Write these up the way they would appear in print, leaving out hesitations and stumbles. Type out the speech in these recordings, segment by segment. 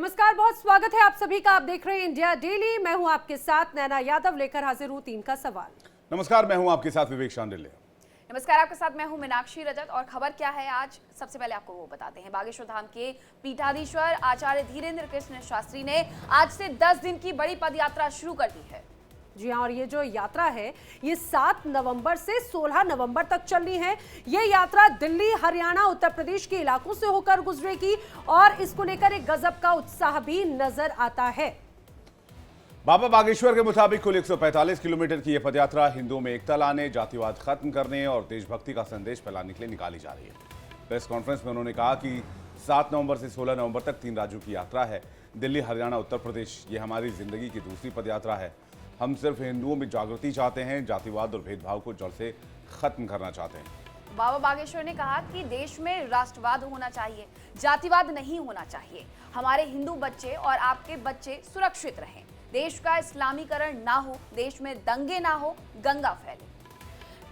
नमस्कार, बहुत स्वागत है आप सभी का। आप देख रहे हैं इंडिया डेली। मैं हूं आपके साथ नैना यादव, लेकर हाजिर हूं 3 का सवाल। नमस्कार, मैं हूं आपके साथ विवेक शांडिल्य। नमस्कार, आपके साथ मैं हूं मीनाक्षी रजत। और खबर क्या है आज, सबसे पहले आपको वो बताते हैं। बागेश्वर धाम के पीठाधीश्वर आचार्य धीरेन्द्र कृष्ण शास्त्री ने आज से 10 दिन की बड़ी पदयात्रा शुरू कर दी है। जी हाँ, और ये जो यात्रा है ये 7 नवंबर से 16 नवंबर तक चलनी है। ये यात्रा दिल्ली, हरियाणा, उत्तर प्रदेश के इलाकों से होकर गुजरेगी और इसको लेकर एक गजब का उत्साह भी नजर आता है। बाबा बागेश्वर के मुताबिक कुल 145 किलोमीटर की यह पदयात्रा हिंदुओं में एकता लाने, जातिवाद खत्म करने और देशभक्ति का संदेश फैलाने के लिए निकाली जा रही है। प्रेस कॉन्फ्रेंस में उन्होंने कहा कि 7 नवंबर से 16 नवंबर तक 3 राज्यों की यात्रा है। दिल्ली, हरियाणा, उत्तर प्रदेश, ये हमारी जिंदगी की दूसरी पदयात्रा है। हम सिर्फ हिंदुओं में जागृति चाहते हैं, जातिवाद और भेदभाव को जड़ से खत्म करना चाहते हैं। बाबा बागेश्वर ने कहा कि देश में राष्ट्रवाद होना चाहिए, जातिवाद नहीं होना चाहिए। हमारे हिंदू बच्चे और आपके बच्चे सुरक्षित रहें। देश का इस्लामीकरण ना हो, देश में दंगे ना हो, गंगा फैले।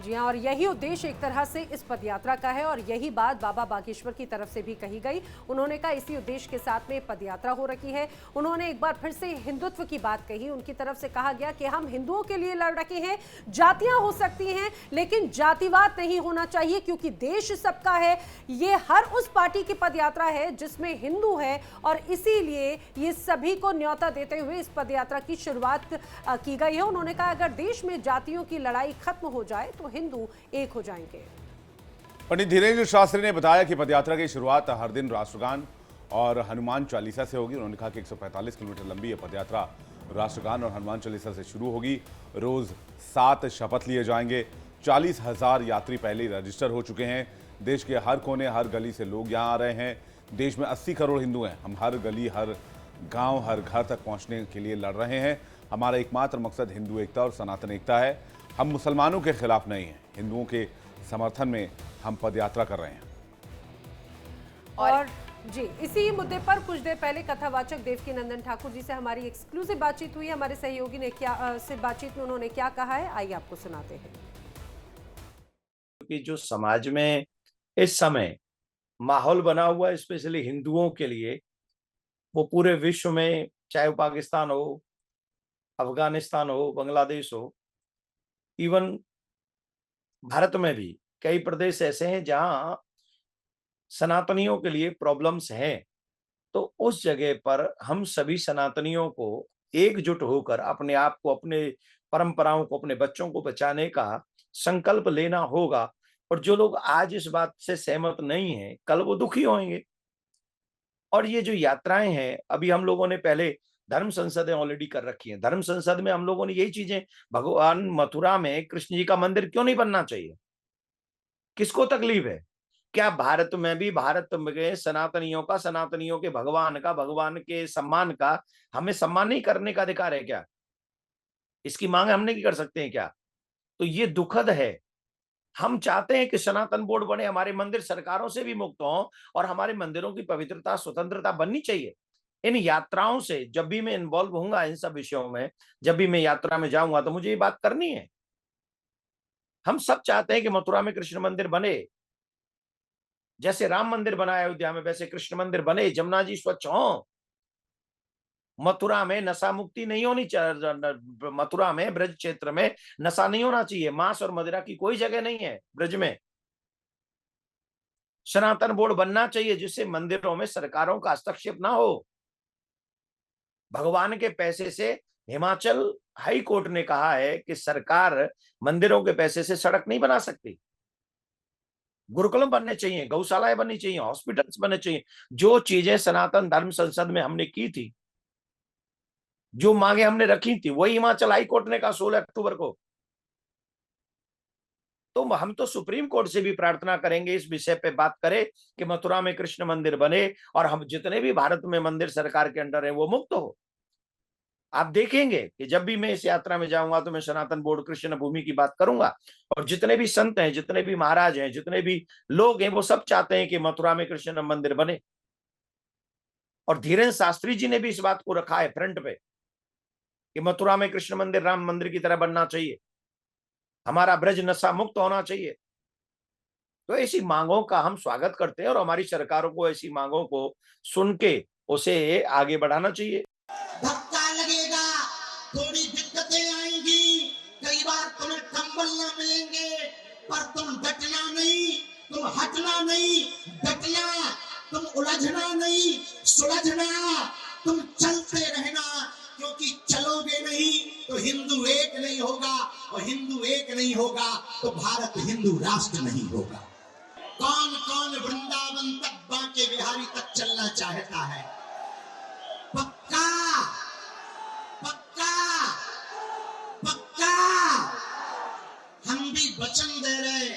जी हाँ, और यही उद्देश्य एक तरह से इस पदयात्रा का है और यही बात बाबा बागेश्वर की तरफ से भी कही गई। उन्होंने कहा इसी उद्देश्य के साथ में पदयात्रा हो रखी है। उन्होंने एक बार फिर से हिंदुत्व की बात कही। उनकी तरफ से कहा गया कि हम हिंदुओं के लिए लड़ रखे हैं। जातियां हो सकती हैं लेकिन जातिवाद नहीं होना चाहिए, क्योंकि देश सबका है। ये हर उस पार्टी की पदयात्रा है जिसमें हिंदू है और इसीलिए ये सभी को न्योता देते हुए इस पदयात्रा की शुरुआत की गई है। उन्होंने कहा अगर देश में जातियों की लड़ाई खत्म हो जाए तो हिंदू एक हो जाएंगे। पंडित धीरेन्द्र शास्त्री ने बताया कि पदयात्रा की शुरुआत हर दिन राष्ट्रगान और हनुमान चालीसा से होगी। उन्होंने कहा कि 145 किलोमीटर लंबी यह पदयात्रा राष्ट्रगान और हनुमान चालीसा से शुरू होगी। रोज 7 शपथ लिए जाएंगे। 40,000 यात्री पहले ही रजिस्टर हो चुके हैं। देश के हर कोने, हर गली से लोग यहाँ आ रहे हैं। देश में 80 करोड़ हिंदू हैं। हम हर गली, हर गांव, हर घर तक पहुंचने के लिए लड़ रहे हैं। हमारा एकमात्र मकसद हिंदू एकता और सनातन एकता है। हम मुसलमानों के खिलाफ नहीं हैं। हिंदुओं के समर्थन में हम पदयात्रा कर रहे हैं। और जी, इसी मुद्दे पर कुछ देर पहले कथावाचक देवकी नंदन ठाकुर जी से हमारी एक्सक्लूसिव बातचीत हुई। हमारे सहयोगी ने क्या से बातचीत में उन्होंने क्या कहा है, आइए आपको सुनाते हैं। कि जो समाज में इस समय माहौल बना हुआ है स्पेशली हिंदुओं के लिए, वो पूरे विश्व में, चाहे वो पाकिस्तान हो, अफगानिस्तान हो, बांग्लादेश हो, इवन भारत में भी कई प्रदेश ऐसे हैं जहां सनातनियों के लिए प्रॉब्लम्स हैं। तो उस जगह पर हम सभी सनातनियों को एकजुट होकर अपने आप को, अपने परंपराओं को, अपने बच्चों को बचाने का संकल्प लेना होगा। और जो लोग आज इस बात से सहमत नहीं हैं, कल वो दुखी होंगे। और ये जो यात्राएं हैं, अभी हम लोगों ने पहले धर्म संसदें ऑलरेडी कर रखी हैं। धर्म संसद में हम लोगों ने यही चीजें, भगवान मथुरा में कृष्ण जी का मंदिर क्यों नहीं बनना चाहिए, किसको तकलीफ है? क्या भारत में भी, भारत में सनातनियों का, सनातनियों के भगवान का, भगवान के सम्मान का, हमें सम्मान नहीं करने का अधिकार है क्या? इसकी मांग हम नहीं कर सकते हैं क्या? तो ये दुखद है। हम चाहते हैं कि सनातन बोर्ड बने, हमारे मंदिर सरकारों से भी मुक्त हों और हमारे मंदिरों की पवित्रता, स्वतंत्रता बननी चाहिए। इन यात्राओं से जब भी मैं इन्वॉल्व होऊंगा इन सब विषयों में, जब भी मैं यात्रा में जाऊंगा, तो मुझे ये बात करनी है। हम सब चाहते हैं कि मथुरा में कृष्ण मंदिर बने, जैसे राम मंदिर बना अयोध्या में, वैसे कृष्ण मंदिर बने, जमुना जी स्वच्छ हो। मथुरा में नशा मुक्ति नहीं होनी चाहिए। मथुरा में, ब्रज क्षेत्र में नशा नहीं होना चाहिए। मांस और मदिरा की कोई जगह नहीं है ब्रज में। सनातन बोर्ड बनना चाहिए जिससे मंदिरों में सरकारों का हस्तक्षेप ना हो। भगवान के पैसे से, हिमाचल हाई कोर्ट ने कहा है कि सरकार मंदिरों के पैसे से सड़क नहीं बना सकती। गुरुकुलम बनने चाहिए, गौशालाएं बननी चाहिए, हॉस्पिटल्स बनने चाहिए। जो चीजें सनातन धर्म संसद में हमने की थी, जो मांगे हमने रखी थी, वही हिमाचल हाई कोर्ट ने कहा 16 अक्टूबर को। तो हम तो सुप्रीम कोर्ट से भी प्रार्थना करेंगे, इस विषय पे बात करें कि मथुरा में कृष्ण मंदिर बने और हम जितने भी भारत में मंदिर सरकार के अंडर है वो मुक्त हो। आप देखेंगे कि जब भी मैं इस यात्रा में जाऊंगा तो मैं सनातन बोर्ड, कृष्ण भूमि की बात करूंगा। और जितने भी संत हैं, जितने भी महाराज हैं, जितने भी लोग हैं, वो सब चाहते हैं कि मथुरा में कृष्ण मंदिर बने। और धीरेन्द्र शास्त्री जी ने भी इस बात को रखा है फ्रंट पे कि मथुरा में कृष्ण मंदिर राम मंदिर की तरह बनना चाहिए, हमारा ब्रज नशा मुक्त होना चाहिए। तो ऐसी मांगों का हम स्वागत करते हैं और हमारी सरकारों को ऐसी मांगों को सुन के उसे आगे बढ़ाना चाहिए। धक्का लगेगा, थोड़ी दिक्कतें आएंगी, कई बार तुम्हें कंबल न मिलेंगे, पर तुम डटना नहीं, तुम हटना नहीं, डटना, तुम उलझना नहीं, सुलझना, तुम चलते रहना, क्योंकि चलोगे नहीं तो हिंदू एक नहीं होगा, और हिंदू एक नहीं होगा तो भारत हिंदू राष्ट्र नहीं होगा। कौन कौन वृंदावन तक, बांके बिहारी तक चलना चाहता है? पक्का पक्का पक्का। हम भी वचन दे रहे,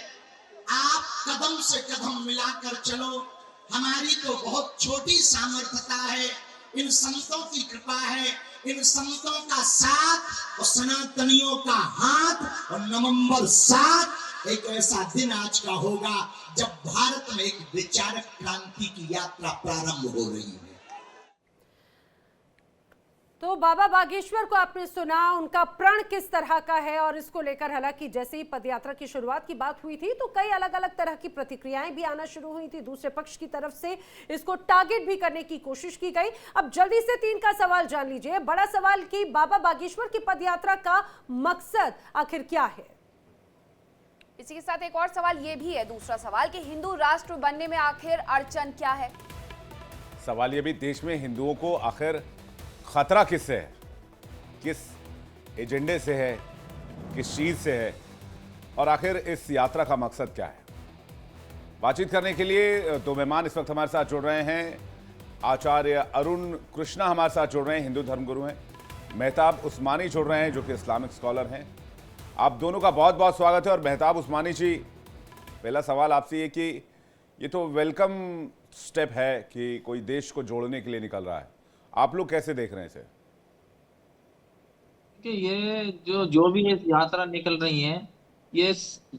आप कदम से कदम मिलाकर चलो। हमारी तो बहुत छोटी सामर्थ्यता है, इन संतों की कृपा है, इन संतों का साथ और सनातनियों का हाथ, और नवंबर 7 एक ऐसा दिन आज का होगा जब भारत में एक विचारक क्रांति की यात्रा प्रारंभ हो रही है। तो बाबा बागेश्वर को आपने सुना, उनका प्रण किस तरह का है, और इसको लेकर हालांकि जैसे ही पदयात्रा की शुरुआत की बात हुई थी तो कई अलग अलग तरह की प्रतिक्रियाएं भी आना शुरू हुई थी। दूसरे पक्ष की तरफ से इसको टारगेट भी करने की कोशिश की गई। अब जल्दी से 3 का सवाल जान लीजिए। बड़ा सवाल कि बाबा बागेश्वर की पदयात्रा का मकसद आखिर क्या है? इसी के साथ एक और सवाल ये भी है, दूसरा सवाल कि हिंदू राष्ट्र बनने में आखिर अड़चन क्या है? सवाल ये भी, देश में हिंदुओं को आखिर खतरा किससे है, किस एजेंडे से है, किस चीज से है, और आखिर इस यात्रा का मकसद क्या है? बातचीत करने के लिए 2 मेहमान इस वक्त हमारे साथ जुड़ रहे हैं। आचार्य अरुण कृष्णा हमारे साथ जुड़ रहे हैं, हिंदू धर्मगुरु हैं। मेहताब उस्मानी जुड़ रहे हैं, जो कि इस्लामिक स्कॉलर हैं। आप दोनों का बहुत बहुत स्वागत है। और मेहताब उस्मानी जी, पहला सवाल आपसे ये कि ये तो वेलकम स्टेप है कि कोई देश को जोड़ने के लिए निकल रहा है, आप लोग कैसे देख रहे हैं इसे? कि ये जो भी ये यात्रा निकल रही है, ये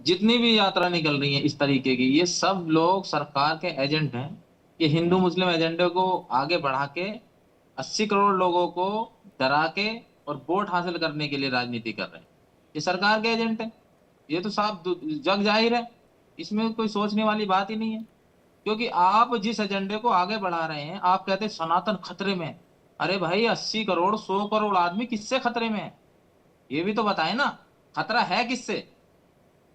जितनी भी यात्रा निकल रही है इस तरीके की, ये सब लोग सरकार के एजेंट हैं। ये हिंदू मुस्लिम एजेंडे को आगे बढ़ा के 80 करोड़ लोगों को डरा के और वोट हासिल करने के लिए राजनीति कर रहे हैं। ये सरकार के एजेंट है, ये तो साफ जग जाहिर है, इसमें कोई सोचने वाली बात ही नहीं है। क्योंकि आप जिस एजेंडे को आगे बढ़ा रहे हैं, आप कहते हैं सनातन खतरे में। अरे भाई 80 करोड़ 100 करोड़ आदमी किससे खतरे में है, ये भी तो बताए ना। खतरा है किससे?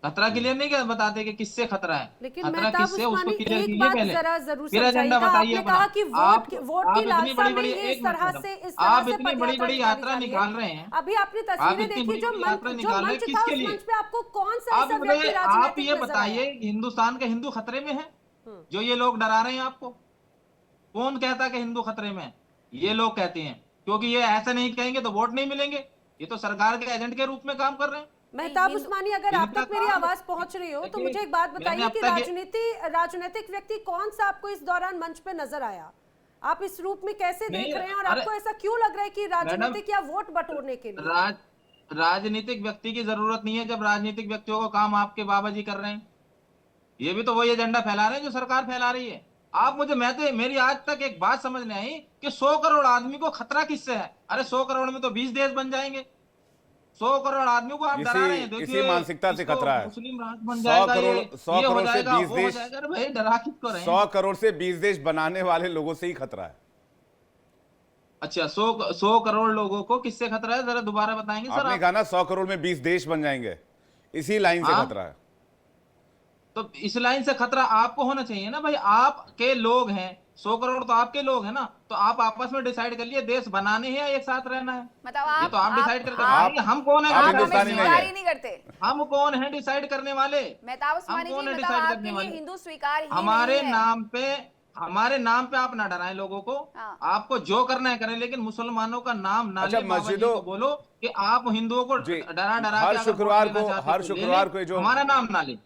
खतरा क्लियर नहीं क्या बताते कि किससे खतरा है, लेकिन खतरा किससे उसको क्लियर एक कीजिए बात पहले, जरा जरूर फिर एजेंडा समझाइएगा। बताइए आपने अपना। कहा कि वोट की लालसा में ये इस तरह से आप इतनी बड़ी बड़ी यात्रा निकाल रहे हैं। अभी आपने तस्वीरें देखी, जो मंच था, उस मंच पे आपको कौन सा ऐसा व्यक्ति आप राजनीतिक ये नजर बताइए, आया? हिंदुस्तान का हिंदू खतरे में है? जो ये लोग डरा रहे हैं आपको, कौन कहता है कि हिंदू खतरे में है? ये लोग कहते हैं, क्योंकि ये ऐसा नहीं कहेंगे तो वोट नहीं मिलेंगे। ये तो सरकार के एजेंट के रूप में काम कर रहे हैं। मेहताब उस्मानी, अगर आप तक मेरी आवाज पहुंच रही हो तो मुझे एक बात बताइए कि राजनीतिक व्यक्ति कौन सा आपको इस दौरान मंच पे नजर आया? आप इस रूप में कैसे देख रहे हैं, और आपको ऐसा क्यों लग रहा है कि राजनीतिक या वोट बटोरने के लिए? राजनीतिक व्यक्ति की जरूरत नहीं है, जब राजनीतिक व्यक्तियों का काम आपके बाबा जी कर रहे हैं। ये भी तो वही एजेंडा फैला रहे हैं जो सरकार फैला रही है। आप मेरी आज तक एक बात समझ नहीं आई कि 100 करोड़ आदमी को खतरा किससे है? अरे 100 करोड़ में तो 20 देश बन जाएंगे। 100 करोड़ आदमी को आप डरा रहे हैं। इसी मानसिकता से खतरा है। मुस्लिम राष्ट्र बन जाएगा, 100 करोड़ से 20 देश, भाई डरा किसको रहे हैं? 100 करोड़ से 20 देश बनाने वाले लोगों से ही खतरा है। अच्छा, 100 करोड़ लोगों को किससे खतरा है, जरा दोबारा बताएंगे सर? आपने कहा ना 100 करोड़ में 20 देश बन जाएंगे, इसी लाइन से खतरा है। तो इस लाइन से खतरा आपको होना चाहिए ना भाई, आपके लोग हैं, 100 करोड़ तो आपके लोग हैं ना, तो आप आपस में डिसाइड कर लिए देश बनाने हैं या एक साथ रहना है। मतलब ये तो आप डिसाइड करके हम कौन है? हिंदुस्तानी नहीं करते। हम कौन है डिसाइड करने वाले? मेहताब उस्मानी जी, मतलब आपके लिए हिंदू स्वीकार ही हमारे नहीं है। हमारे नाम पे आप ना डराएं लोगों को। आपको जो करना है करें, लेकिन मुसलमानों का नाम ना ले। मस्जिदों को बोलो कि आप हिंदुओं को डरा हर शुक्रवार को जो हमारा नाम ना ले।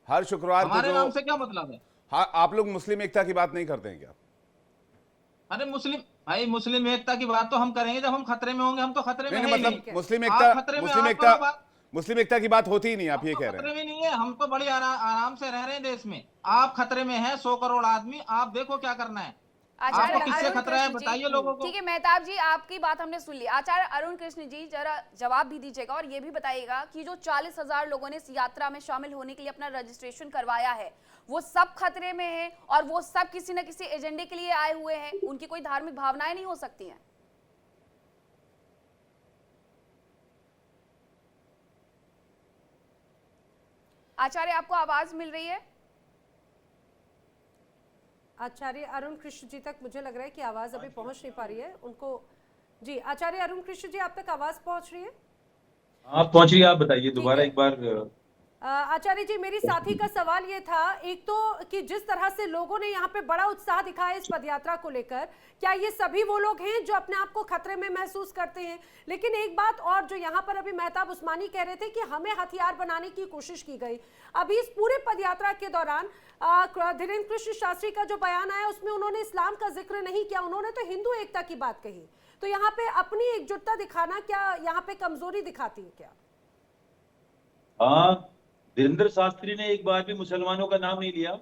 हर शुक्रवार को हमारे नाम से क्या मतलब है? आप लोग मुस्लिम एकता की बात नहीं करते हैं क्या? अरे मुस्लिम एकता की बात तो हम करेंगे जब हम खतरे में होंगे। हम तो खतरे में नहीं, मतलब मुस्लिम एकता की बात होती ही नहीं, आप ये कह रहे हैं? खतरे में नहीं है, हम तो बड़ी आराम से रह रहे हैं देश में। आप खतरे में हैं, 100 करोड़ आदमी। आप देखो क्या करना है। आपको किससे खतरा है बताइए लोगों को। ठीक है मेहताब जी, आपकी बात हमने सुन ली। आचार्य अरुण कृष्ण जी जरा जवाब भी दीजिएगा और ये भी बताइएगा कि जो 40,000 लोगों ने इस यात्रा में शामिल होने के लिए अपना रजिस्ट्रेशन करवाया है, वो सब खतरे में है और वो सब किसी न किसी एजेंडे के लिए आए हुए हैं, उनकी कोई धार्मिक भावनाएं नहीं हो सकती हैं? आचार्य आपको आवाज मिल रही है? आचार्य अरुण कृष्ण जी तक मुझे लग रहा है कि आवाज अभी पहुंच नहीं पा रही है उनको। जी आचार्य अरुण कृष्ण जी, आप तक आवाज पहुंच रही है? आप पहुंच रही है, आप बताइए दोबारा एक बार। आचार्य जी, मेरी साथी का सवाल ये था, एक तो कि जिस तरह से लोगों ने यहाँ पे बड़ा उत्साह दिखाया इस पदयात्रा को लेकर, क्या ये सभी वो लोग हैं जो अपने आप को खतरे में महसूस करते हैं? लेकिन एक बात और जो यहाँ पर अभी मेहताब उस्मानी कह रहे थे कि हमें हथियार बनाने की कोशिश की गई। अभी इस पूरे पदयात्रा के दौरान धीरेन्द्र कृष्ण शास्त्री का जो बयान आया उसमें उन्होंने इस्लाम का जिक्र नहीं किया, उन्होंने तो हिंदू एकता की बात कही। तो यहाँ पे अपनी एकजुटता दिखाना क्या यहाँ पे कमजोरी दिखाती है क्या? हाँ, धीरेन्द्र शास्त्री ने एक बार भी मुसलमानों का नाम नहीं लिया,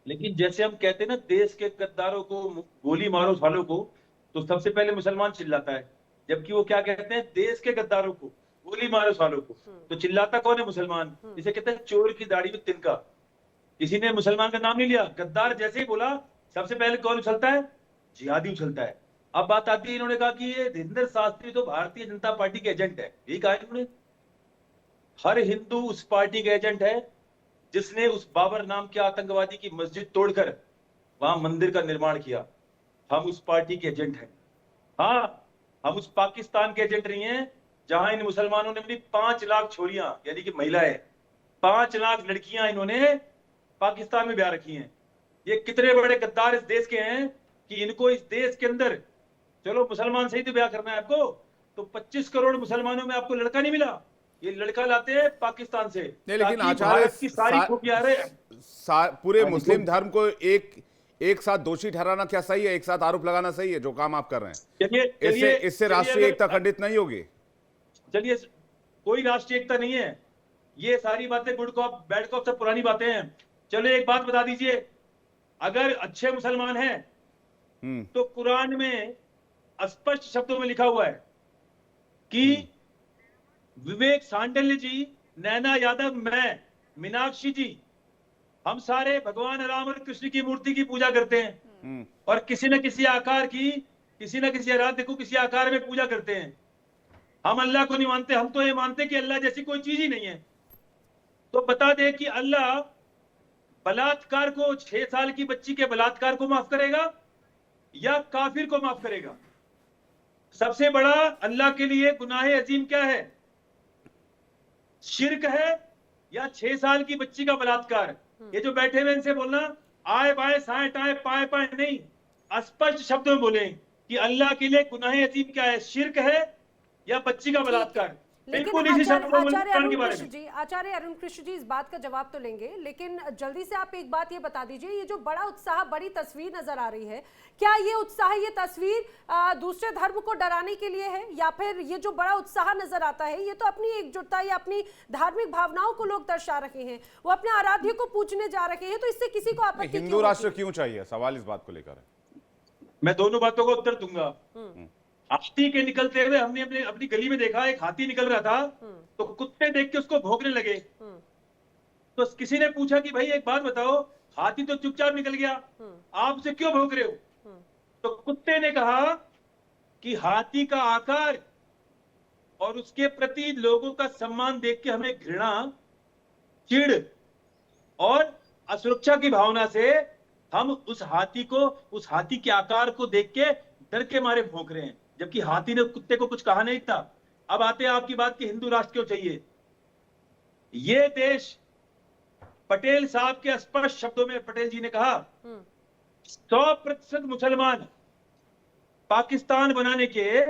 लेकिन जैसे हम कहते हैं ना देश के गद्दारों को गोली मारो सालों को, तो सबसे पहले मुसलमान चिल्लाता है, जबकि वो क्या कहते हैं देश के गद्दारों को गोली मारो सालों को, तो चिल्लाता कौन है? मुसलमान। इसे कहते हैं चोर की दाढ़ी में तिनका। किसी ने मुसलमान का नाम नहीं लिया, गद्दार जैसे ही बोला सबसे पहले कौन उछलता है? जिहादी उछलता है। अब बात आती है, इन्होंने कहा कि ये धीरेन्द्र शास्त्री तो भारतीय जनता पार्टी के एजेंट है, यही कहा इन्होंने। हर हिंदू उस पार्टी का एजेंट है जिसने उस बाबर नाम के आतंकवादी की मस्जिद तोड़कर वहां मंदिर का निर्माण किया। हम उस पार्टी के एजेंट हैं। हाँ, हम उस पाकिस्तान के एजेंट नहीं हैं जहां इन मुसलमानों ने अपनी 5 लाख छोरियां यानी कि महिलाएं, 5 लाख लड़कियां इन्होंने पाकिस्तान में ब्याह रखी हैं। ये कितने बड़े गद्दार इस देश के हैं कि इनको इस देश के अंदर, चलो मुसलमान से ही तो ब्याह करना है आपको, तो 25 करोड़ मुसलमानों में आपको लड़का नहीं मिला, ये लड़का लाते हैं पाकिस्तान से। नहीं, लेकिन आचार्य की सारी पूरे मुस्लिम धर्म को एक साथ दोषी ठहराना क्या सही है? एक साथ आरोप लगाना सही है जो काम आप कर रहे हैं? इससे राष्ट्रीय एकता खंडित नहीं होगी? चलिए, कोई राष्ट्रीय एकता नहीं है, ये सारी बातें गुड कॉप बैड कॉप सब पुरानी बातें हैं। चलो एक बात बता दीजिए, अगर अच्छे मुसलमान हैं तो कुरान में स्पष्ट शब्दों में लिखा हुआ है कि विवेक सांडल्य जी, नैना यादव, मैं, मीनाक्षी जी, हम सारे भगवान राम और कृष्ण की मूर्ति की पूजा करते हैं और किसी न किसी आकार की, किसी न किसी आराध्य को किसी आकार में पूजा करते हैं। हम अल्लाह को नहीं मानते, हम तो ये मानते कि अल्लाह जैसी कोई चीज ही नहीं है। तो बता दे कि अल्लाह बलात्कार को, 6 साल की बच्ची के बलात्कार को माफ करेगा या काफिर को माफ करेगा? सबसे बड़ा अल्लाह के लिए गुनाह अजीम क्या है? शिर्क है या 6 साल की बच्ची का बलात्कार? ये जो बैठे हुए इनसे बोलना आए बाएं साए टाए पाए पाए नहीं, स्पष्ट शब्दों में बोले कि अल्लाह के लिए गुनाह अजीम क्या है, शिर्क है या बच्ची का बलात्कार। लेकिन आचार्य अरुण कृष्ण जी इस बात का जवाब तो लेंगे, लेकिन जल्दी से आप एक बात ये बता दीजिए, ये जो बड़ा उत्साह, बड़ी तस्वीर नजर आ रही है, क्या ये उत्साह, ये तस्वीर दूसरे धर्म को डराने के लिए है या फिर ये जो बड़ा उत्साह नजर आता है ये तो अपनी एकजुटता या अपनी धार्मिक भावनाओं को लोग दर्शा रहे हैं, वो अपने आराध्य को पूजने जा रहे हैं, तो इससे किसी को आपत्ति? हिंदू राष्ट्र क्यों चाहिए? सवाल इस बात को लेकर है। मैं दोनों बातों का उत्तर दूंगा। हाथी के निकलते हुए हमने अपनी गली में देखा, एक हाथी निकल रहा था तो कुत्ते देख के उसको भौंकने लगे। तो किसी ने पूछा कि भाई एक बात बताओ, हाथी तो चुपचाप निकल गया, आप उसे क्यों भौंक रहे हो? तो कुत्ते ने कहा कि हाथी का आकार और उसके प्रति लोगों का सम्मान देख के हमें घृणा, चिढ़ और असुरक्षा की भावना से हम उस हाथी के आकार को देख के डर के मारे भौंक रहे हैं, जबकि हाथी ने कुत्ते को कुछ कहा नहीं था। अब आते हैं आपकी बात कि हिंदू राष्ट्र क्यों चाहिए। ये देश, पटेल साहब के स्पष्ट शब्दों में पटेल जी ने कहा 100% मुसलमान पाकिस्तान बनाने के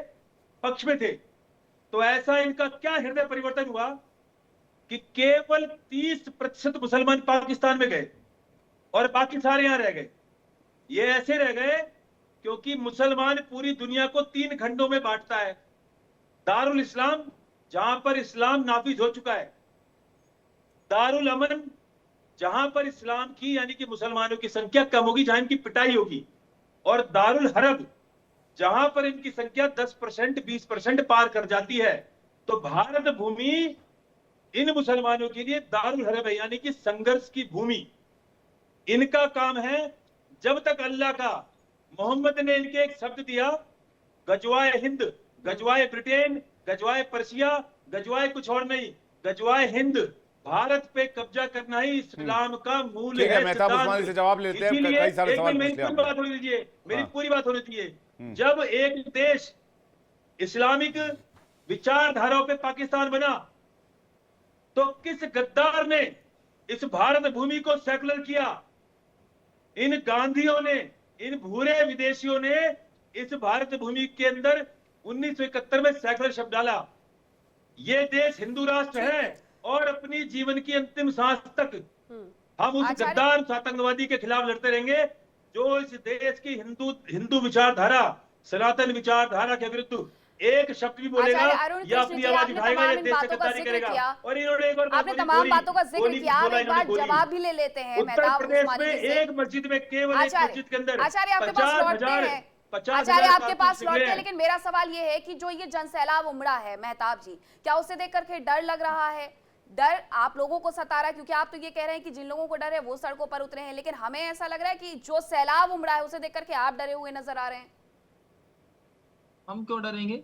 पक्ष में थे, तो ऐसा इनका क्या हृदय परिवर्तन हुआ कि केवल 30% मुसलमान पाकिस्तान में गए और बाकी सारे यहां रह गए। ये ऐसे रह गए क्योंकि मुसलमान पूरी दुनिया को 3 खंडों में बांटता है। दारुल इस्लाम, जहां पर इस्लाम नाफिज हो चुका है, दारुल अमन, जहां पर इस्लाम की यानी कि मुसलमानों की संख्या कम होगी, जहां इनकी पिटाई होगी, और दारुल हरब जहां पर इनकी संख्या 10% 20% पार कर जाती है, तो भारत भूमि इन मुसलमानों के लिए दारुल हरब है, यानी कि संघर्ष की भूमि। इनका काम है, जब तक अल्लाह का, मोहम्मद ने इनके एक शब्द दिया, गजवाए हिंद, गजवाए ब्रिटेन, गजवाए पर्शिया, गजवाए कुछ और नहीं, गजवाए हिंद, भारत पे कब्जा करना ही इस्लाम का मूल ठीक है, है। मेहताब उस्मानी से जवाब लेते हैं। इसीलिए कई सारे एक सवाल मिनट, पूछ लिया मेरी पूरी बात होने दीजिए, मेरी पूरी बात होने दीजिए। जब एक देश इस्लामिक विचारधाराओं पे पाकिस्तान बना, तो किस गद्दार ने इस भारत भूमि को सेकुलर किया? इन गांधियों ने, इन भूरे विदेशियों ने इस भारत भूमि के अंदर 1971 में सेकुलर शब्द डाला। ये देश हिंदू राष्ट्र है और अपनी जीवन की अंतिम सांस तक हम उस गद्दार आतंकवादी के खिलाफ लड़ते रहेंगे जो इस देश की हिंदू विचारधारा, सनातन विचारधारा के विरुद्ध एक शब्द भी बोलेगा या अपनी आवाज उठाएगा या देश से गद्दारी करेगा। और इन्होंने एक और आपने तमाम बातों का जिक्र किया, आप एक बार जवाब भी ले लेते हैं। उत्तर प्रदेश में एक मस्जिद में, केवल एक मस्जिद के अंदर आचार्य आपके पास लौटते हैं, आचार्य आपके पास लौटते हैं, लेकिन मेरा सवाल ये है कि जो ये जनसैलाब उमड़ा है मेहताब जी, क्या उसे देख करके डर लग रहा है? डर आप लोगों को सता रहा है, क्योंकि आप तो ये कह रहे हैं कि जिन लोगों को डर है वो सड़कों पर उतरे हैं, लेकिन हमें ऐसा लग रहा है कि जो सैलाब उमड़ा है उसे देख करके आप डरे हुए नजर आ रहे हैं। हम क्यों डरेंगे?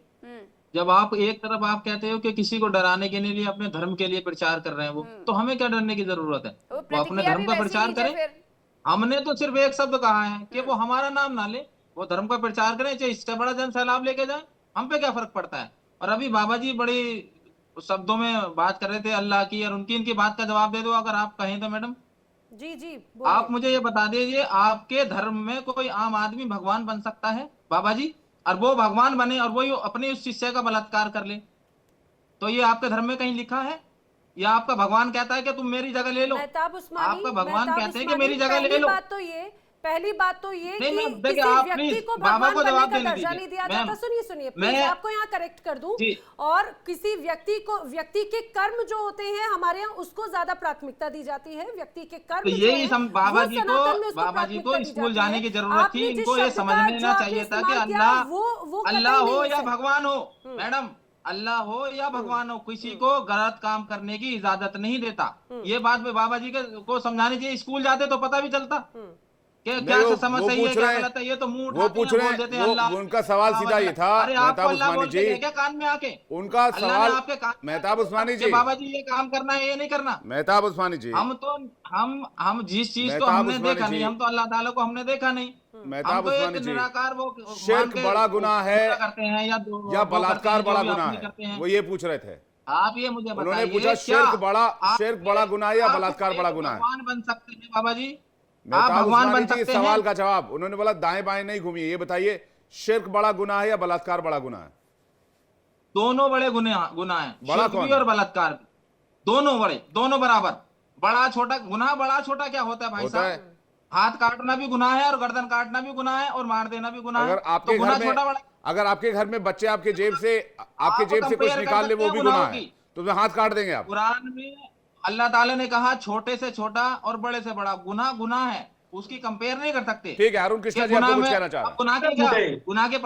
जब आप एक तरफ आप कहते हो कि किसी को डराने के लिए अपने धर्म के लिए प्रचार कर रहे हैं वो, तो हमें क्या डरने की जरूरत है? वो अपने धर्म का प्रचार करें। हमने तो सिर्फ एक शब्द कहा है कि वो हमारा नाम ना ले, वो धर्म का प्रचार करें, चाहे इससे बड़ा जन सैलाब लेके जाए, हम पे क्या फर्क पड़ता है? और अभी बाबा जी बड़ी शब्दों में बात कर रहे थे अल्लाह की, और इनकी बात का जवाब दे दो अगर आप कहें तो। मैडम जी आप मुझे ये बता दीजिए, आपके धर्म में कोई आम आदमी भगवान बन सकता है बाबा जी? और वो भगवान बने और वो अपने उस शिष्य का बलात्कार कर ले, तो ये आपके धर्म में कहीं लिखा है? या आपका भगवान कहता है कि तुम मेरी जगह ले लो? आपका भगवान कहते हैं कि मेरी जगह ले लो। पहली बात तो ये कि किसी व्यक्ति को भगवान बनने का दर्जा नहीं दिया जाता। सुनिए मैं आपको यहाँ करेक्ट कर दूं, और किसी व्यक्ति के कर्म जो होते हैं हमारे यहाँ उसको ज्यादा प्राथमिकता दी जाती है। व्यक्ति के कर्म, यही बाबा जी को स्कूल जाने की जरूरत थी, इनको ये समझ लेना चाहिए था कि अल्लाह हो या भगवान हो, मैडम अल्लाह हो या भगवान हो, किसी को गलत काम करने की इजाजत नहीं देता। ये बात में बाबा जी को समझानी चाहिए। स्कूल जाते तो पता भी चलता क्या समझ सही है क्या गलत है। ये तो मुंह वो पूछ रहे हैं, उनका सवाल सीधा ये था मेहताब उस्मानी जी, क्या कान में आके उनका सवाल मेहताब उस्मानी जी, बाबा जी ये काम करना है ये नहीं करना। मेहताब उस्मानी जी, हम जिस चीज को हमने देखा नहीं, हम तो अल्लाह ताला को हमने देखा नहीं। मेहताब उस्मानी जी, निराकार वो शिर्क बड़ा गुनाह है करते हैं या बलात्कार बड़ा गुनाह है, वो ये पूछ रहे थे। आप ये मुझे बताइए, उन्होंने पूछा शिर्क बड़ा गुनाह या बलात्कार बड़ा गुनाह है? भगवान बन सकते हैं बाबा जी, आप भगवान बन सकते हैं? सवाल का जवाब उन्होंने बोला दाएं बाएं नहीं घूमिए, ये बताइए शिर्क बड़ा गुनाह है या बलात्कार बड़ा गुनाह है? दोनों बड़े गुनाह है, बड़ा शिर्क भी और बलात्कार भी, दोनों बड़े, दोनों बराबर। बड़ा छोटा गुनाह, बड़ा छोटा क्या होता है भाई साहब? हाथ काटना भी गुनाह है और गर्दन काटना भी गुनाह है और मार देना भी गुनाह है। अगर आपके घर में बच्चे आपके जेब से कुछ निकाल ले वो भी गुनाह है, तो हाथ काट देंगे आप? कुरान में अल्लाह ताला ने कहा छोटे से छोटा और बड़े से बड़ा गुनाह है, उसकी कंपेयर नहीं कर सकते। ठीक है, अरुण कृष्णा जी आपको कुछ कहना चाह रहे हैं? गुनाह के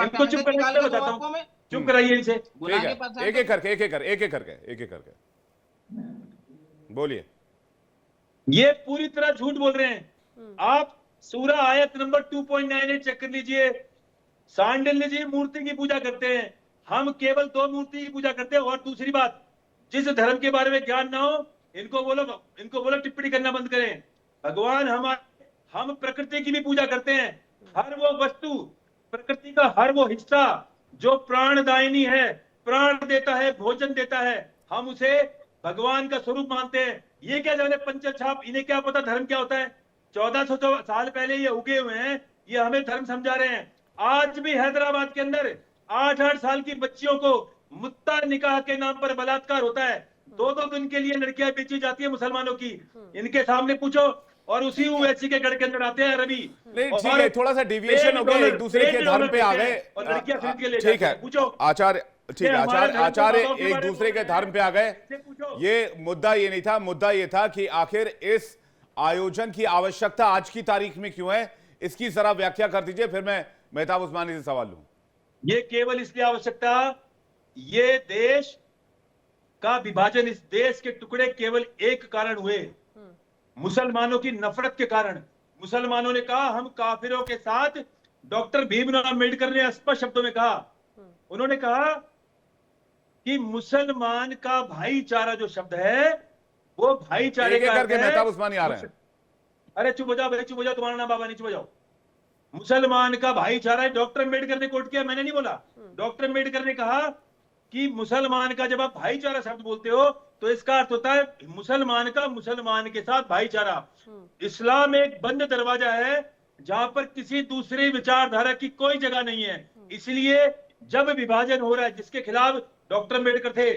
चुप कराइए इनसे। एक एक करके बोलिए। ये पूरी तरह झूठ बोल रहे हैं। आप सूरा आयत नंबर 2.98 चेक कर लीजिए। सांडिल्य जी मूर्ति की पूजा करते हैं, हम केवल 2 मूर्ति की पूजा करते हैं। और दूसरी बात, जिस धर्म के बारे में ज्ञान ना हो इनको बोलो टिप्पणी करना बंद करें। भगवान हम प्रकृति की भी पूजा करते हैं। हर वो वस्तु, प्रकृति का हर वो हिस्सा जो प्राणदायिनी है, प्राण देता है, भोजन देता है, हम उसे भगवान का स्वरूप मानते हैं। ये क्या जाने पंचल छाप, इन्हें क्या पता धर्म क्या होता है? 1400 साल पहले ये उगे हुए हैं, ये हमें धर्म समझा रहे हैं। आज भी हैदराबाद के अंदर 8-8 साल की बच्चियों को मुत्ता निकाह के नाम पर बलात्कार होता है। 2-2 दिन के लिए लड़कियां बेची जाती है मुसलमानों की। इनके सामने पूछो। और उसी ओवैसी के गढ़ के अंदर आते हैं रवि। ठीक है, थोड़ा सा डिविएशन हो गया, एक दूसरे के धर्म पे आ गए। और लड़कियां खरीद के ले ठीक है, पूछो आचार्य, ठीक है आचार्य एक दूसरे के धर्म पे आ गए। ये मुद्दा ये नहीं था, मुद्दा ये था कि आखिर इस आयोजन की आवश्यकता आज की तारीख में क्यों है? इसकी जरा व्याख्या कर दीजिए, फिर मैं मेहताब उस्मानी से सवाल लूं। ये केवल इसलिए आवश्यकता, ये देश का विभाजन, इस देश के टुकड़े केवल एक कारण हुए, मुसलमानों की नफरत के कारण। मुसलमानों ने कहा हम काफिरों के साथ, डॉक्टर भीमराव अम्बेडकर ने स्पष्ट शब्दों में कहा, उन्होंने कहा कि मुसलमान का भाईचारा जो शब्द है वो भाईचारे एक-एक का करके अर्थ है। मेहताब उस्मानी आ रहे हैं। अरे चुप हो जाओ भाई, चुप हो जाओ, तुम्हारा नाम बाबा नहीं, चुप हो जाओ। मुसलमान का भाईचारा, डॉक्टर अम्बेडकर ने कोट किया, मैंने नहीं बोला। डॉक्टर अम्बेडकर ने कहा कि मुसलमान का, जब आप भाईचारा शब्द बोलते हो तो इसका अर्थ होता है मुसलमान का मुसलमान के साथ भाईचारा। इस्लाम एक बंद दरवाजा है जहां पर किसी दूसरी विचारधारा की कोई जगह नहीं है। इसलिए जब विभाजन हो रहा है, जिसके खिलाफ डॉक्टर अम्बेडकर थे,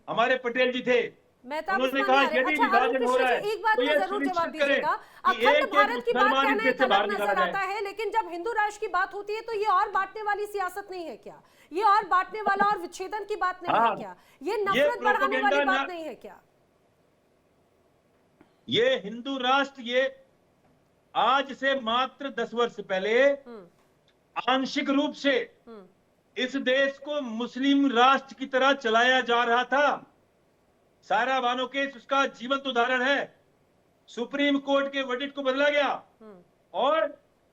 हमारे पटेल जी थे, मेहताब उन्होंने उस्मानी कहा आ रहे हैं। यदि अच्छा, विभाजन अरुण हो रहा कृष्ण है जी, एक बात तो का ये जरूर जवाब सुनिश्चित करें दीजिएगा। कि अखंड एक-एक भारत की बात मुसलमान कहना इस देश एक से बाहर अलग निकाला नजर जाए। आता है, लेकिन जब हिंदू राष्ट्र की बात होती है तो ये और बांटने वाली सियासत नहीं है क्या? ये और बांटने वाला और विच्छेदन की बात नहीं है हाँ, क्या? ये नफरत बढ़ाने वाली बात नहीं है क्या? ये हिंदू राष्ट्र, ये आज से मात्र 10 वर्ष पहले आंशिक रूप से इस देश को मुस्लिम राष्ट्र की तरह चलाया जा रहा था। सारा बानो केस उसका जीवंत उदाहरण है। सुप्रीम कोर्ट के वर्डिक्ट को बदला गया और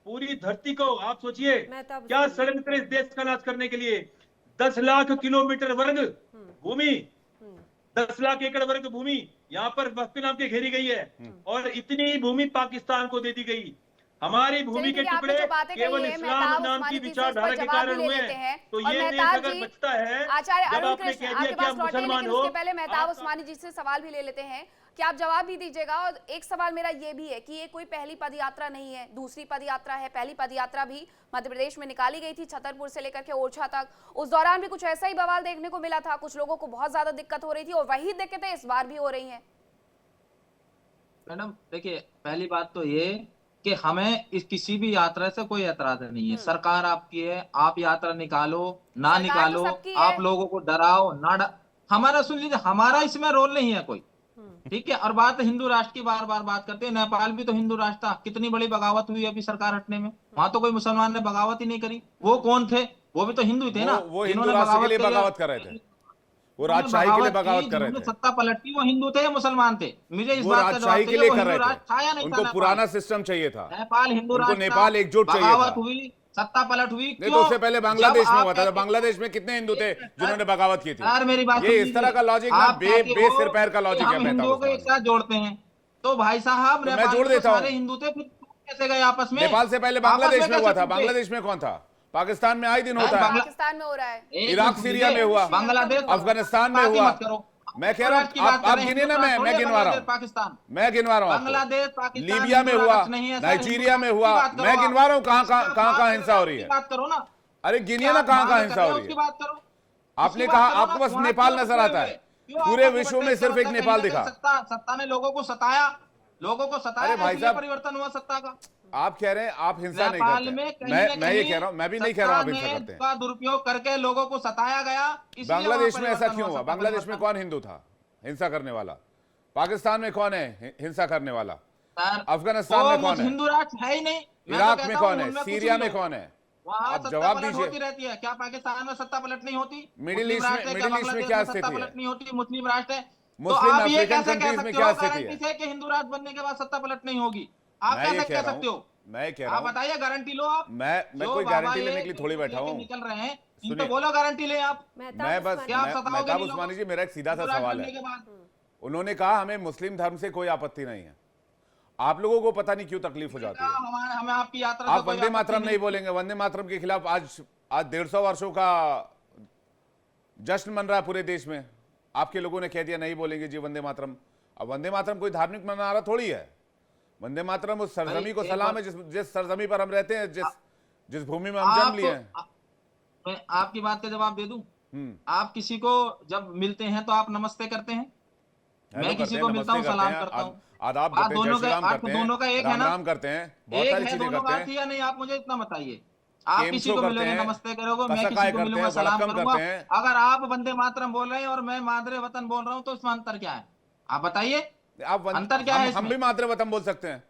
पूरी धरती को, आप सोचिए मेहताब क्या उस्मानी। षड्यंत्र इस देश का नाश करने के लिए। 10 लाख किलोमीटर वर्ग भूमि, 10 लाख एकड़ वर्ग भूमि यहाँ पर वक्फ के नाम पे घेरी गई है और इतनी भूमि पाकिस्तान को दे दी गई। हमारी भूमि के चलिए, आपने टुकड़े जो बातें कही केवल है, इस्लाम मेहताब नाम उस्मानी की जी से इस विचारधारा पर के जवाब भी कारण ले हुए लेते हैं। हैं। तो और ये देश मेहताब अगर जी, बचता है, आचार्य जब अरुण आपने कृष्ण कह आपके दिया कि पास आप लौटें, मुसलमान लेकिन हो, उसके पहले मेहताब आप- उस्मानी जी से सवाल भी ले लेते हैं कि आप जवाब भी दीजिएगा। और एक सवाल मेरा ये भी है कि ये कोई पहली पदयात्रा नहीं है, दूसरी पदयात्रा है। पहली पदयात्रा भी मध्य प्रदेश में निकाली गई थी, छतरपुर से लेकर के ओरछा तक। उस दौरान भी कुछ ऐसा ही बवाल देखने को मिला था, कुछ लोगों को बहुत ज्यादा दिक्कत हो रही थी और वही दिक्कतें इस बार भी हो रही हैं। मैडम देखिए, पहली बात तो ये कि हमें इस किसी भी यात्रा से कोई ऐतराज नहीं है। सरकार आपकी है, आप यात्रा निकालो ना सरकार तो निकालो, सबकी है। आप लोगों को डराओ ना हमारा सुन लीजिए, हमारा इसमें रोल नहीं है कोई। ठीक है। और बात हिंदू राष्ट्र की बार बार बात करते हैं, नेपाल भी तो हिंदू राष्ट्र था, कितनी बड़ी बगावत हुई अभी सरकार हटने में, वहां तो कोई मुसलमान ने बगावत ही नहीं करी। वो कौन थे? वो भी तो हिंदू ही थे ना, वो हिंदू जिन्होंने राष्ट्र के लिए करी। बगावत कर रहे थे, वो उन्होंने राजशाही के लिए बगावत की, कर रहे जिन्होंने थे। सत्ता पलटी वो हिंदू थे या मुसलमान थे? मुझे इस वो बात का जवाब राजशाही के चाहिए, लिए वो कर हिंदू रहे राष्ट्र था या थे, नहीं था उनको नेपाल? पुराना सिस्टम चाहिए था। नेपाल हिंदू उनको राष्ट्र था, नेपाल एकजुट चाहिए बगावत था। हुई, सत्ता पलट हुई, नहीं तो उससे पहले बांग्लादेश में हुआ था। बांग्लादेश में कितने हिंदू थे जिन्होंने बगावत की थी? यार मेरी बात ये सुन इस लीजिए। तरह का लॉजिक ना आप कहते हो बेसिर पैर का कि लॉजिक है। हम मेहताब हिंदुओं को एक उस्मानी, साथ जोड़ते हैं, तो भाई साहब तो मैं नेपाल जोड़ में देता हूं। सारे हिंदू थे, फिर कैसे गए आपस में? नेपाल से पहले आपस बांग्लादेश में कैसे हुआ था। टूटे? बांग्लादेश में कौन था? पाकिस्तान में आए दिन होता है, पाकिस्तान में हो रहा है। एक इराक मिनट सीरिया सुनिए, में हुआ, बांग्लादेश अफगानिस्तान में बाकी हुआ। मत करो। मैं कह रहा की हूं, बात कर आप रहे हैं, गिने ना, हिंदू राष्ट्र मैं थोड़ी है गिनवा रहा बांग्लादेश, हूं, पाकिस्तान, मैं गिनवा रहा हूं आपको। बांग्लादेश, पाकिस्तान, लीबिया में हिंदू हुआ, राष्ट्र नहीं है, सर, नाइजीरिया हिंदू में राष्ट्र हुआ, की बात करो मैं आप। गिनवा रहा हूं कहां जिसकी कहां आप कहां बात हिंसा कर हो रहे रही हैं, है। उसकी बात करो ना। अरे गिनिए ना कहां कहां हिंसा हो रही उसकी है। बात करो। आपने उसकी कहा बात करो आपको ना, बस वहाँ नेपाल क्यों नजर रुके आता हुए? है, क्यों पूरे आपको विश्व में प्रत्येक सिर्फ एक कहीं ना नेपाल कहीं दिखा। सत्ता ने लोगों को सताया, लोगों को सताया, अरे भाई इसलिए साहब, परिवर्तन हुआ सत्ता का। आप कह रहे हैं आप हिंसा नहीं नेपाल करते। में कहीं ना मैं ये कहीं कह रहा हूं, मैं भी नहीं कह रहा हूं आप हिंसा सत्ता करते हैं। का दुरुपयोग करके लोगों को सताया गया, इसलिए बांग्लादेश वहाँ में ऐसा परिवर्तन क्यों हुआ? सत्ता बांग्लादेश में परिवर्तन। कौन हिंदू था हिंसा करने वाला? पाकिस्तान में कौन है हिंसा करने वाला? सर, अफगानिस्तान वो में कौन है? हिंदू राष्ट्र है ही नहीं। मैं तो इराक में कहता कौन हूँ, है? उनमें कुछ सीरिया भी में हो। कौन है? वहाँ आप सत्ता जवाब पलट दीजिए। होती रहती है, क्या पाकिस्तान में सत्ता पलट नहीं होती? मिडिल मुस्लिम ईस्ट राष्ट्र में है, क्या मिडिल ईस्ट में बांग्लादेश क्या में स्थिति सत्ता है? पलट नहीं होती? मुस्लिम राष्ट्र है, तो मुस्लिम आप ये अफ्रीकन कैसे कह कंट्रीज में सकते क्या हो स्थिति है? गारंटी से कि हिंदू राष्ट्र बनने के बाद सत्ता पलट नहीं होगी? आप मैं ये कैसे कह कह रहा सकते हूं, हो? मैं कह रहा आप हूं, बताइए, गारंटी लो आप। मैं जो कोई बाबा गारंटी ये लेने के लिए थोड़ी बैठा लेके हूं। निकल रहे हैं, इनको सुनिए, बोलो गारंटी ले आप। मैं बस क्या आप सताओगे मेहताब नहीं उस्मानी लोगों जी, मेरा एक सीधा सा हिंदू राष्ट्र सवाल बनने है। के बाद? उन्होंने कहा हमें मुस्लिम धर्म से कोई आपत्ति नहीं है। आप लोगों को पता नहीं क्यों तकलीफ हो जाती है। हमें आपकी यात्रा से आप कोई वंदे मातरम आपत्ति नहीं बोलेंगे। वंदे मातरम के खिलाफ आज 150 वर्षों का जश्न मन रहा है पूरे देश में। आपके लोगों ने कह दिया नहीं बोलेंगे जी वंदे मातरम। अब वंदे मातरम कोई धार्मिक मनारा थोड़ी है। वंदे मातरम उस सरजमी को सलाम है जिस सरजमी पर हम रहते हैं, जिस भूमि में हम जन्म लिए हैं। मैं आपकी बात का जवाब दे दूं। आप किसी को जब मिलते हैं तो आप नमस्ते करते हैं? मैं किसी को मिलता हूं सलाम करता हूं। आदाब आप करते हैं, दोनों जय श्री राम का करते हैं, दोनों का एक है राम ना? राम करते हैं, बहुत एक सारी है, चीजें दोनों करते का हैं। या नहीं, आप मुझे इतना बताइए। आप केम किसी शो को करते मिलोगे हैं, नमस्ते करोगे, मैं कसकाय किसी को करते मिलूंगा हैं, सलाम वलक्कम करूंगा। करते हैं। अगर आप वंदे मातरम बोल रहे हैं और मैं मादरे वतन बोल रहा हूं तो इसमें अंतर क्या है? आप बताइए, आप अंतर क्या है हम भी मातृ वतन बोल सकते हैं।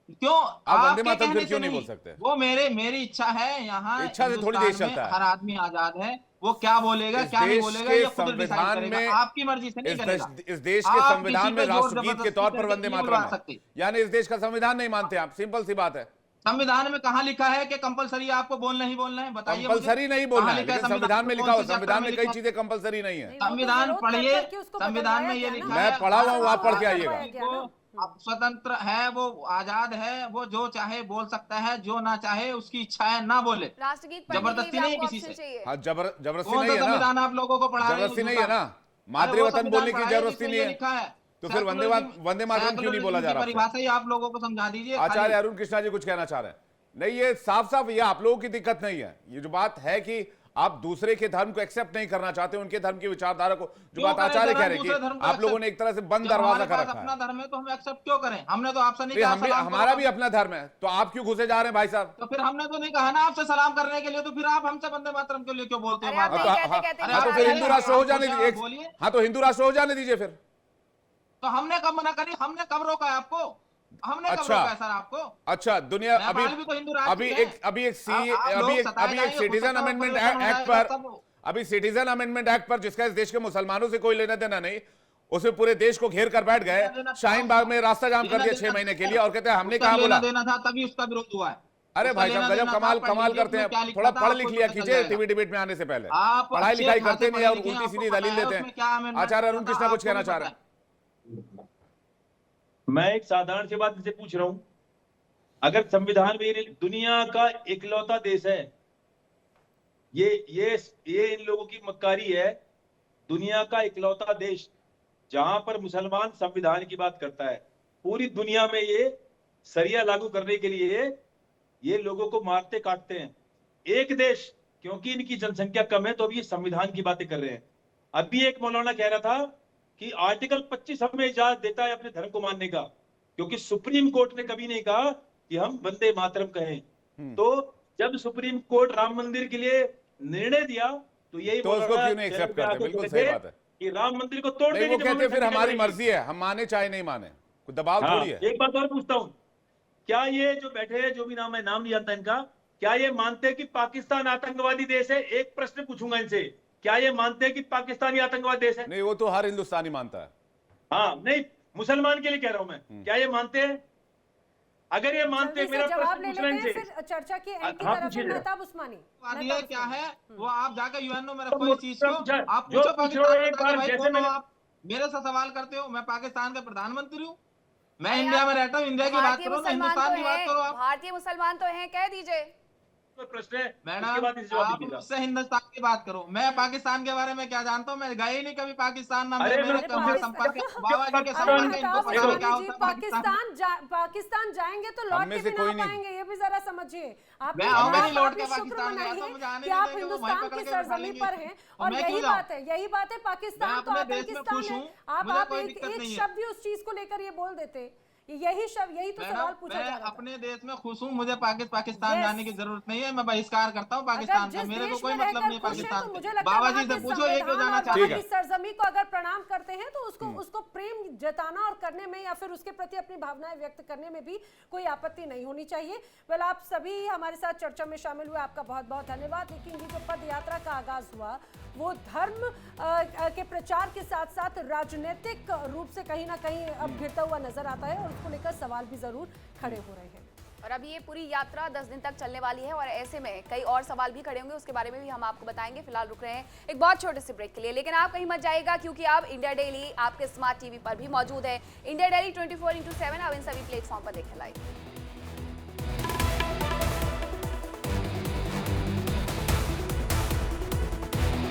क्यों आप वंदे आपके मातरम कहने फिर क्यों से नहीं बोल सकते? वो मेरी इच्छा है। यहाँ इच्छा से थोड़ी हिंदुस्तान देश चलता में है। हर आदमी आजाद है, वो क्या बोलेगा इस क्या नहीं देश बोलेगा के ये खुद डिसाइड संविधान करेगा, में आपकी मर्जी से नहीं करेगा। इस देश के आप संविधान किसी में पे जोर राष्ट्रगीत के तौर पर जबरदस्ती वंदे करके मातरम बुलवा है, सकते। यानी इस देश का संविधान नहीं मानते आप, सिंपल सी बात है। संविधान में कहाँ लिखा है कि कंपलसरी आपको बोलना ही बोलना है? बताइए मुझे। कंपलसरी नहीं बोलना कहाँ है, लिखा है लेकिन संविधान में कौन लिखा हो, से चैप्टर संविधान में लिखा कई है? चीजें कंपलसरी नहीं है। नहीं, वो तो संविधान विरोध कर पढ़िए, करके उसको संविधान में बदलवाया ये गया लिखा ना। है। मैं पढ़ा हुआ हूँ, आप पढ़ के बदलवाया आइएगा। गया ना। अब स्वतंत्र है, वो आजाद है, वो जो चाहे बोल सकता है, जो ना चाहे उसकी इच्छा है ना बोले। राष्ट्रगीत पढ़ने के लिए जबरदस्ती भी नहीं है आपको किसी ऑप्शन से। चाहिए। हाँ, जबरदस्ती कौन नहीं सा है ना, संविधान आप लोगों को पढ़ा रहे हैं? जबरदस्ती नहीं है ना, अरे वो मातृवतन संविधान बोलने की पढ़ाइए जबरदस्ती जिसमें नहीं ये है, लिखा है। तो फिर वंदे मातरम क्यों नहीं बोला जा रहा आपसे? परिभाषा ही आप लोगों को समझा दीजिए। आचार्य अरुण कृष्णा जी कुछ कहना चाह रहे हैं? नहीं, ये साफ साफ ये आप लोगों की दिक्कत नहीं है, ये जो बात है कि आप दूसरे के धर्म को एक्सेप्ट नहीं करना चाहते, उनके धर्म की विचारधारा को, जो बात आचार्य कह रहे हैं कि आप लोगों ने एक तरह से बंद दरवाजा कर रखा अपना है। धर्म है तो हम एक्सेप्ट क्यों करें? हमने तो आपसे नहीं कहा सलाम हमारा करो। भी अपना धर्म है, तो आप क्यों घुसे जा रहे हैं भाई साहब? तो फिर हमने तो नहीं कहा ना आपसे सलाम करने के लिए, तो फिर आप हमसे वंदे मातरम के लिए क्यों बोलते अरे हो? आप बार-बार? नहीं कहते हाँ, तो फिर हिंदू राष्ट्र हो जाने दीजिए, बोलिए। हाँ तो हिंदू राष्ट्र हो जाने दीजिए फिर। तो हमने कब मना करी? हमने कब रोका है आपको? हमने कब अच्छा। रोका है सर आपको? अच्छा, दुनिया नेपाल भी तो हिंदू राष्ट्र अभी ही है। एक आप लोग सिटीजन अमेंडमेंट एक्ट पर, अभी सिटीजन अमेंडमेंट एक्ट पर जिसका इस देश के मुसलमानों से कोई लेना देना नहीं, उसमें पूरे देश को घेर कर बैठ गए, शाहीन बाग में रास्ता जाम कर दिया 6 महीने के लिए, और कहते हैं हमने कहा बोला। देना था तभी उसका विरोध हुआ है। अरे भाई साहब गजब कमाल करते हैं, थोड़ा पढ़ लिख लिया कीजिए टीवी डिबेट में आने से पहले। पढ़ाई लिखाई करते नहीं और उल्टी सीधी दलील देते हैं। आचार्य अरुण कृष्णा कुछ कहना चाह रहे हैं? मैं एक साधारण सी बात इनसे पूछ रहा हूं, अगर संविधान में ये दुनिया का इकलौता देश है, ये इन लोगों की मक्कारी है, दुनिया का इकलौता देश जहां पर मुसलमान संविधान की बात करता है, पूरी दुनिया में ये सरिया लागू करने के लिए ये लोगों को मारते काटते हैं। एक देश, क्योंकि इनकी जनसंख्या कम है तो अभी ये संविधान की बातें कर रहे हैं। अभी एक मौलाना कह रहा था कि आर्टिकल 25 हमें इजाजत देता है अपने धर्म को मानने का, क्योंकि सुप्रीम कोर्ट ने कभी नहीं कहा कि हम वंदे मातरम कहें। तो जब सुप्रीम कोर्ट राम मंदिर के लिए निर्णय दिया तो यही तो उसको क्यों नहीं एक्सेप्ट करते? बिल्कुल सही बात है कि राम मंदिर को तोड़ नहीं, देंगे। वो कहते फिर हमारी मर्जी है, हम माने चाहे नहीं माने, कोई दबाव थोड़ी है। एक बात और पूछता हूँ, क्या ये जो बैठे हैं, जो भी नाम है, नाम नहीं आता इनका, क्या ये मानते हैं कि पाकिस्तान आतंकवादी देश है? एक प्रश्न पूछूंगा इनसे, क्या ये मानते हैं कि पाकिस्तानी आतंकवादी देश है? नहीं, वो तो हर हिंदुस्तानी मानता है। हाँ, नहीं, मुसलमान के लिए कह रहा हूं मैं, क्या ये मानते हैं? अगर ये मानते हैं, मेरा जवाब प्रश्न ले पूछना लेते हैं, इनसे। फिर चर्चा की एंड की हाँ, तरफ पूछिए है जरा। मेहताब उस्मानी। ये क्या है वो आप जाकर यूएनओ में तो रखो इस चीज को। पूछो, आप जो पूछो पूछो पाकिस्तान एक में बार, भाई जैसे कौन हो मैंने- आप? मेरे से सवाल करते हो? मैं पाकिस्तान का प्रधानमंत्री हूँ, मैं अरे इंडिया आप में रहता हूँ, इंडिया की बात भारतीय करो ना, मुसलमान हिंदुस्तान तो की बात हैं, करो आप। भारतीय मुसलमान तो हैं, कह दीजिए। कोई प्रश्न है, उसके मैडम बाद इस जवाब आप दीजिएगा। मुझसे हिंदुस्तान की बात करो, मैं पाकिस्तान के बारे में क्या जानता हूँ? मैं गया ही नहीं कभी पाकिस्तान, ना अरे मेरे मैं कम से संपर्क है। बाबा जी के अरे संपर्क है, मेहताब इनको पता है क्या उस्मानी जी, होता है पाकिस्तान। पाकिस्तान जाएंगे तो लौट हममें के से भी कोई ना नहीं। पाएंगे, ये भी जरा समझिए। आप मैं आऊंगा नहीं लौट आप के ये शुक्र पाकिस्तान गया तो मनाइए मुझे आने कि नहीं आप देंगे, वो हिंदुस्तान वहीं पकड़ की के सरजमी बिठा पर लेंगे। हैं, और और मैं यही क्यों जाऊं? बात है, यही बात है। पाकिस्तान तो अपने देश में आतंकिस्तान खुश है। हूं, आप मुझे आप कोई एक दिक्कत एक नहीं है। शब्द भी उस चीज को लेकर ये बोल देते, यही शब्द, यही तो सवाल पूछा जा मैं रहा था। अपने देश में खुश हूँ, मुझे पाकिस्तान Yes. जाने की जरूरत नहीं है। मैं बहिष्कार करता हूँ अगर पाकिस्तान का, जिस मेरे को देश कोई में मतलब नहीं रहकर खुश है पाकिस्तान तो मुझे से। लगता है बाबा वहाँ जी से के पूछो ये क्यों संविधान जाना और चाहते वहाँ हैं? की सरजमी को अगर प्रणाम करते हैं तो उसको प्रेम जताना और करने में, या फिर उसके प्रति अपनी भावनाएं व्यक्त करने में भी कोई आपत्ति नहीं होनी चाहिए। वेल, आप सभी हमारे साथ चर्चा में शामिल हुए, आपका बहुत बहुत धन्यवाद। लेकिन ये जो पद यात्रा का आगाज हुआ वो धर्म के प्रचार के साथ साथ राजनीतिक रूप से कहीं ना कहीं अब घिरता हुआ नजर आता है, और उसको लेकर सवाल भी जरूर खड़े हो रहे हैं। और अब ये पूरी यात्रा 10 दिन तक चलने वाली है, और ऐसे में कई और सवाल भी खड़े होंगे, उसके बारे में भी हम आपको बताएंगे। फिलहाल रुक रहे हैं एक बहुत छोटे से ब्रेक के लिए, लेकिन आप कहीं मत जाइएगा, क्योंकि अब इंडिया डेली आपके स्मार्ट टीवी पर भी मौजूद है। इंडिया डेली 24x7 अब इन सभी प्लेटफॉर्म पर देखें लाइव।